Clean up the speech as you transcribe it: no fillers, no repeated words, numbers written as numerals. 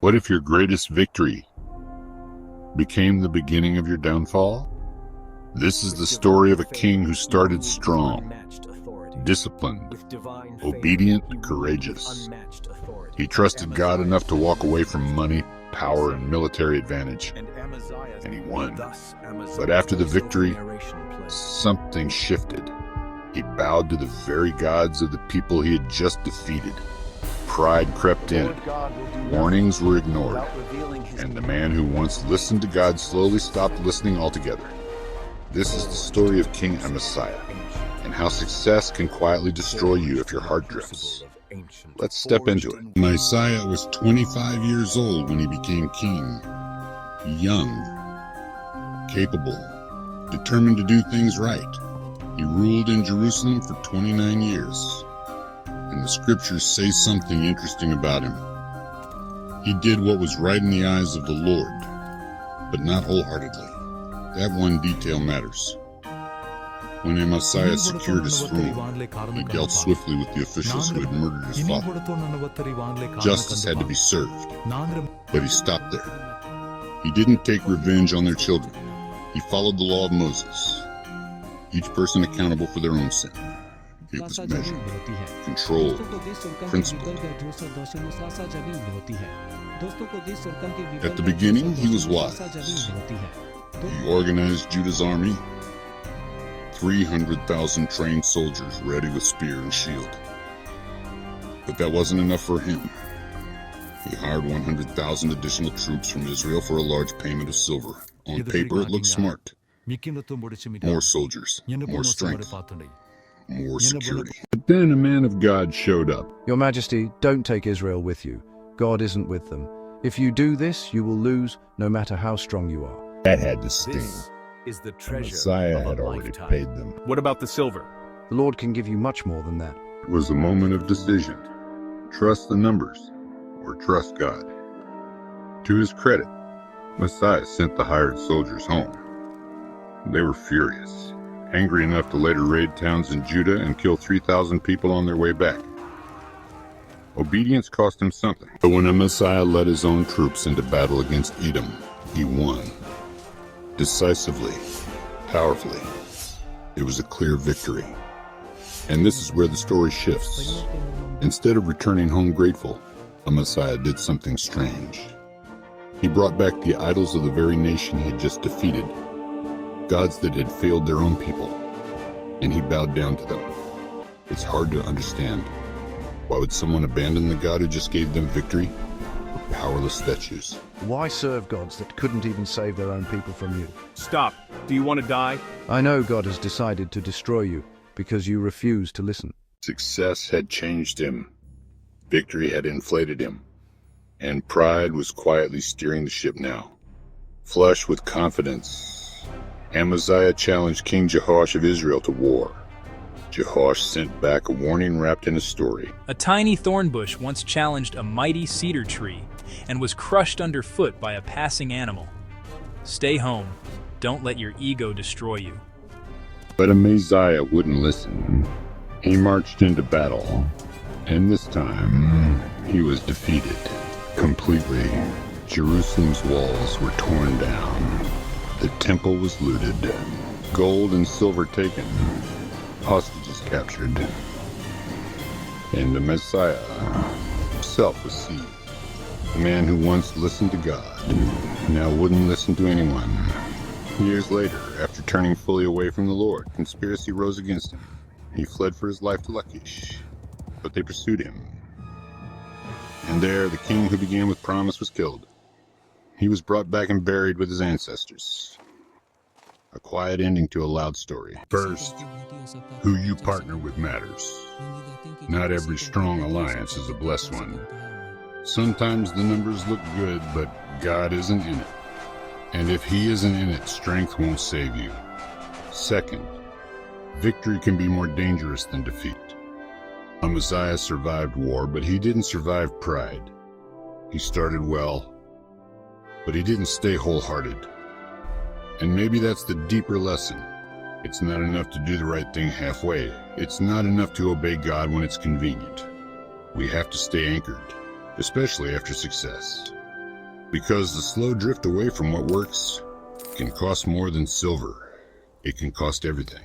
What if your greatest victory became the beginning of your downfall? This is the story of a king who started strong, disciplined, obedient, and courageous. He trusted God enough to walk away from money, power, and military advantage, and he won. But after the victory, something shifted. He bowed to the very gods of the people he had just defeated. Pride crept in, warnings were ignored, and the man who once listened to God slowly stopped listening altogether. This is the story of King Amaziah, and how success can quietly destroy you if your heart drifts. Let's step into it. Amaziah was 25 years old when he became king. Young, capable, determined to do things right. He ruled in Jerusalem for 29 years. And the scriptures say something interesting about him. He did what was right in the eyes of the Lord, but not wholeheartedly. That one detail matters. When Amaziah secured his throne, he dealt swiftly with the officials who had murdered his father. Justice had to be served, but he stopped there. He didn't take revenge on their children. He followed the law of Moses, each person accountable for their own sin. It was measured, controlled, principled. At the beginning, he was wise. He organized Judah's army, 300,000 trained soldiers ready with spear and shield. But that wasn't enough for him. He hired 100,000 additional troops from Israel for a large payment of silver. On paper, it looked smart. More soldiers, more strength, more security. But then a man of God showed up. Your Majesty, don't take Israel with you. God isn't with them. If you do this, you will lose, no matter how strong you are. That had to sting. This is the treasure Messiah of a had already lifetime. paid them. What about the silver? The Lord can give you much more than that. It was a moment of decision. Trust the numbers, or trust God. To his credit, Messiah sent the hired soldiers home. They were furious, angry enough to later raid towns in Judah and kill 3,000 people on their way back. Obedience cost him something. But when Amaziah led his own troops into battle against Edom, he won. Decisively, powerfully. It was a clear victory. And this is where the story shifts. Instead of returning home grateful, Amaziah did something strange. He brought back the idols of the very nation he had just defeated, gods that had failed their own people, and he bowed down to them. It's hard to understand. Why would someone abandon the God who just gave them victory for powerless statues? Why serve gods that couldn't even save their own people from you? Stop. Do you want to die? I know God has decided to destroy you because you refuse to listen. Success had changed him. Victory had inflated him. And pride was quietly steering the ship now. Flush with confidence, Amaziah challenged King Jehoash of Israel to war. Jehoash sent back a warning wrapped in a story. A tiny thorn bush once challenged a mighty cedar tree and was crushed underfoot by a passing animal. Stay home. Don't let your ego destroy you. But Amaziah wouldn't listen. He marched into battle, and this time he was defeated completely. Jerusalem's walls were torn down. The temple was looted, gold and silver taken, hostages captured, and the Messiah himself was seized. The man who once listened to God now wouldn't listen to anyone. Years later, after turning fully away from the Lord, conspiracy rose against him. He fled for his life to Lachish, but they pursued him. And there, the king who began with promise was killed. He was brought back and buried with his ancestors. A quiet ending to a loud story. First, who you partner with matters. Not every strong alliance is a blessed one. Sometimes the numbers look good, but God isn't in it. And if He isn't in it, strength won't save you. Second, victory can be more dangerous than defeat. Amaziah survived war, but he didn't survive pride. He started well, but he didn't stay wholehearted. And maybe that's the deeper lesson. It's not enough to do the right thing halfway. It's not enough to obey God when it's convenient. We have to stay anchored, especially after success. Because the slow drift away from what works can cost more than silver. It can cost everything.